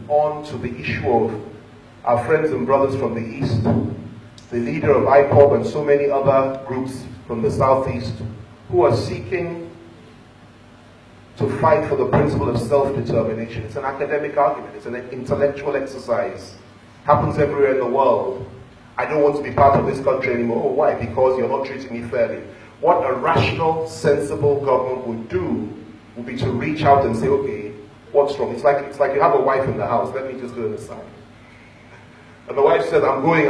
on to the issue of our friends and brothers from the East, the leader of IPOB and so many other groups from the Southeast who are seeking to fight for the principle of self-determination. It's an academic argument, it's an intellectual exercise. Happens everywhere in the world. I don't want to be part of this country anymore. Oh, why? Because you're not treating me fairly. What a rational, sensible government would do would be to reach out and say, okay, what's wrong? It's like you have a wife in the house. Let me just do an aside. And the wife said, I'm going.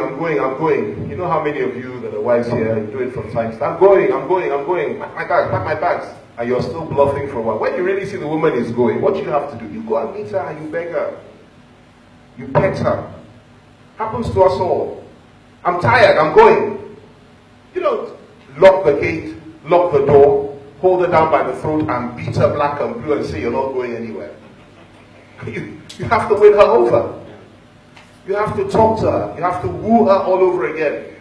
You know how many of you that are wives here do it from time to time? I'm going. Pack my bags. And you're still bluffing for a while. When you really see the woman is going, what do you have to do? You go and meet her and you beg her. You pet her. Happens to us all. I'm tired, I'm going. You don't lock the gate, lock the door, hold her down by the throat and beat her black and blue and say you're not going anywhere. You have to win her over. You have to talk to her. You have to woo her all over again.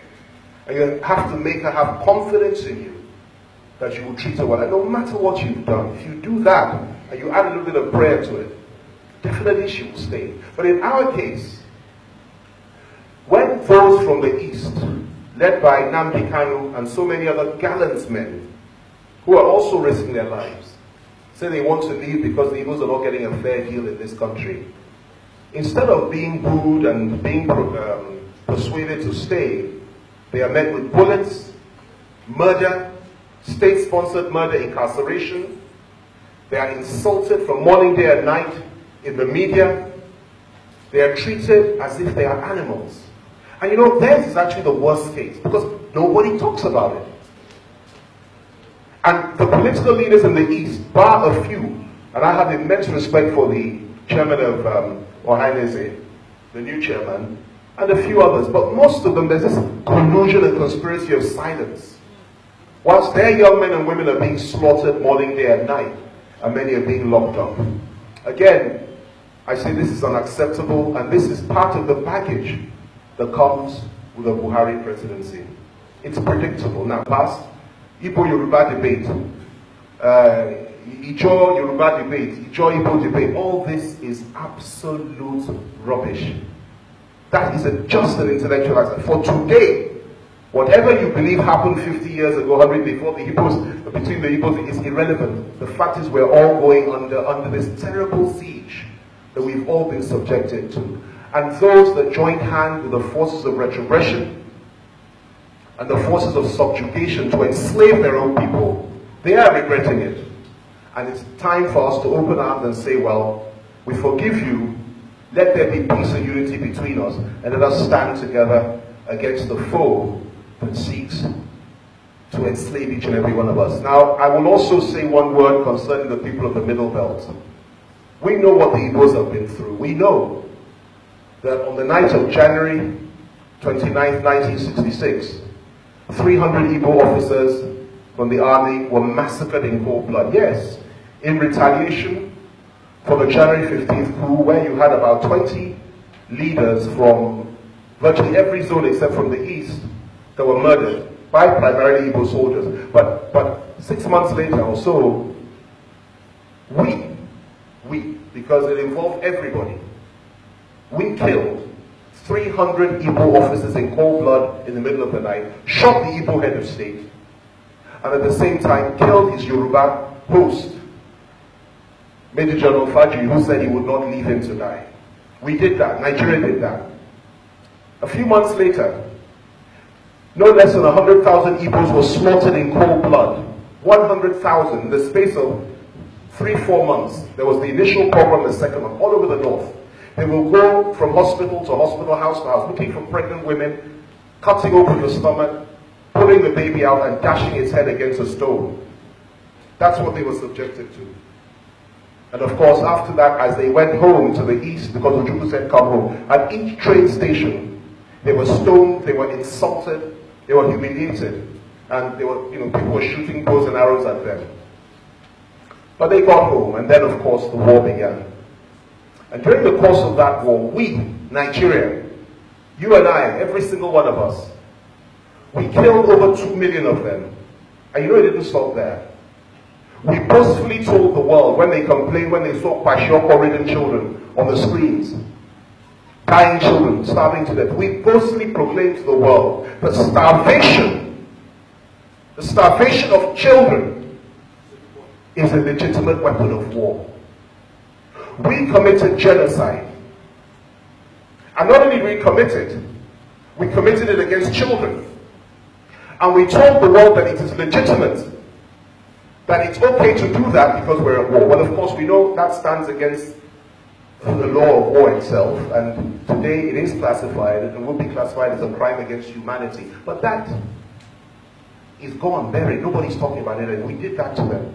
And you have to make her have confidence in you that you will treat her well. And no matter what you've done, if you do that and you add a little bit of prayer to it, definitely she will stay. But in our case, when those from the East, led by Nnamdi Kanu and so many other gallant men who are also risking their lives, say they want to leave because the Igbos are not getting a fair deal in this country, instead of being booed and being persuaded to stay, they are met with bullets, murder, state-sponsored murder, incarceration. They are insulted from morning, day, and night in the media. They are treated as if they are animals. And you know, theirs is actually the worst case because nobody talks about it. And the political leaders in the East, bar a few, and I have immense respect for the chairman of Ohanese, the new chairman, and a few others, but most of them, there's this collusion and conspiracy of silence. Whilst their young men and women are being slaughtered morning, day, and night, and many are being locked up. Again, I say this is unacceptable, and this is part of the baggage that comes with a Buhari presidency. It's predictable. Now, past Igbo-Yoruba debate, Ijaw-Yoruba debate, Ijaw-Igbo debate, all this is absolute rubbish. That is just an intellectual answer. For today, whatever you believe happened 50 years ago, 100 before the Igbos, between the Igbos, is irrelevant. The fact is we're all going under this terrible siege that we've all been subjected to. And those that joined hand with the forces of retrogression and the forces of subjugation to enslave their own people, they are regretting it. And it's time for us to open arms and say, well, we forgive you, let there be peace and unity between us, and let us stand together against the foe that seeks to enslave each and every one of us. Now, I will also say one word concerning the people of the Middle Belt. We know what the Igbos have been through. We know that on the night of January 29th, 1966, 300 Igbo officers from the army were massacred in cold blood. Yes, in retaliation for the January 15th coup, where you had about 20 leaders from virtually every zone except from the east that were murdered by primarily Igbo soldiers. But 6 months later or so, because it involved everybody, we killed 300 Igbo officers in cold blood in the middle of the night, shot the Igbo head of state, and at the same time killed his Yoruba host, Major General Fajri, who said he would not leave him to die. We did that. Nigeria did that. A few months later, no less than 100,000 Igbos were slaughtered in cold blood. 100,000 in the space of 3-4 months. There was the initial program, the second one, all over the north. They will go from hospital to hospital, house to house, looking for pregnant women, cutting open the stomach, pulling the baby out and dashing its head against a stone. That's what they were subjected to. And of course, after that, as they went home to the east, because Ojukwu said come home, at each train station, they were stoned, they were insulted, they were humiliated, and they were, people were shooting bows and arrows at them. But they got home, and then of course the war began. And during the course of that war, we, Nigeria, you and I, every single one of us, we killed over 2 million of them. And it didn't stop there. We boastfully told the world when they complained, when they saw kwashiorkor-ridden children on the screens. Dying children, starving to death. We boldly proclaim to the world that the starvation of children is a legitimate weapon of war. We committed genocide. And not only did we commit it, we committed it against children. And we told the world that it is legitimate, that it's okay to do that because we're at war. Well, of course, we know that stands against the law of war itself, and today it is classified and will be classified as a crime against humanity. But that is gone, buried. Nobody's talking about it, and we did that to them.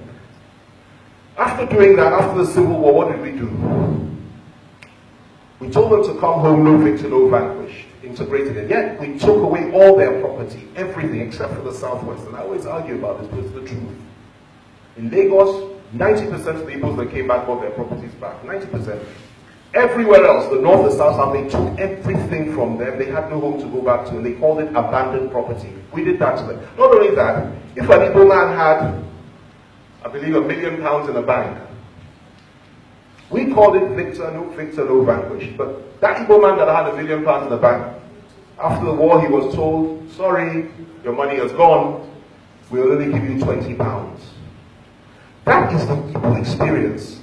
After doing that, after the Civil War, what did we do? We told them to come home, no victor, no vanquished, integrated it. Yet we took away all their property, everything except for the Southwest. And I always argue about this, but it's the truth. In Lagos, 90% of the people that came back got their properties back. 90%. Everywhere else, the North, the South, they took everything from them. They had no home to go back to, and they called it abandoned property. We did that to them. Not only that, if an Igbo man had, I believe, £1 million in a bank, we called it victor, no vanquished. But that Igbo man that had £1 million in the bank, after the war, he was told, sorry, your money is gone. We'll only give you £20. That is the Igbo experience.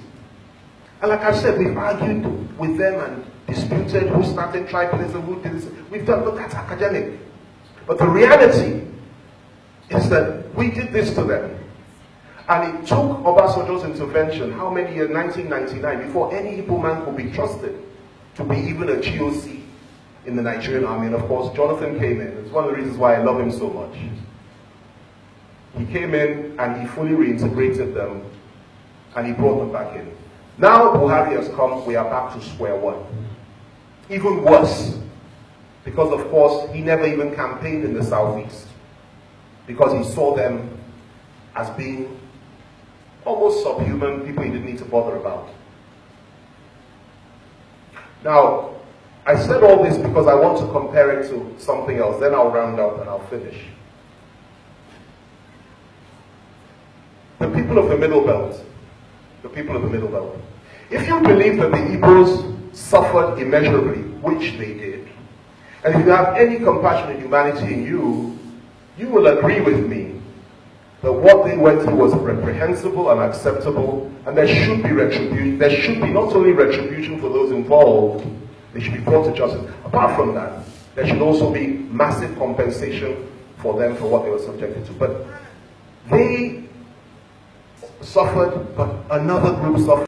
And like I said, we've argued with them and disputed who started tribalism, who did this. We've done, but that's academic. But the reality is that we did this to them. And it took Obasanjo's intervention, how many years? 1999, before any Igbo man could be trusted to be even a GOC in the Nigerian army. And of course, Jonathan came in. It's one of the reasons why I love him so much. He came in and he fully reintegrated them and he brought them back in. Now Buhari has come, we are back to square one. Even worse, because of course he never even campaigned in the Southeast, because he saw them as being almost subhuman, people he didn't need to bother about. Now, I said all this because I want to compare it to something else, then I'll round up and I'll finish. The people of the Middle Belt, if you believe that the Igbos suffered immeasurably, which they did, and if you have any compassion and humanity in you, you will agree with me that what they went through was reprehensible and unacceptable, and there should be retribution. There should be not only retribution for those involved, they should be brought to justice. Apart from that, there should also be massive compensation for them for what they were subjected to. But they suffered, but another group suffered.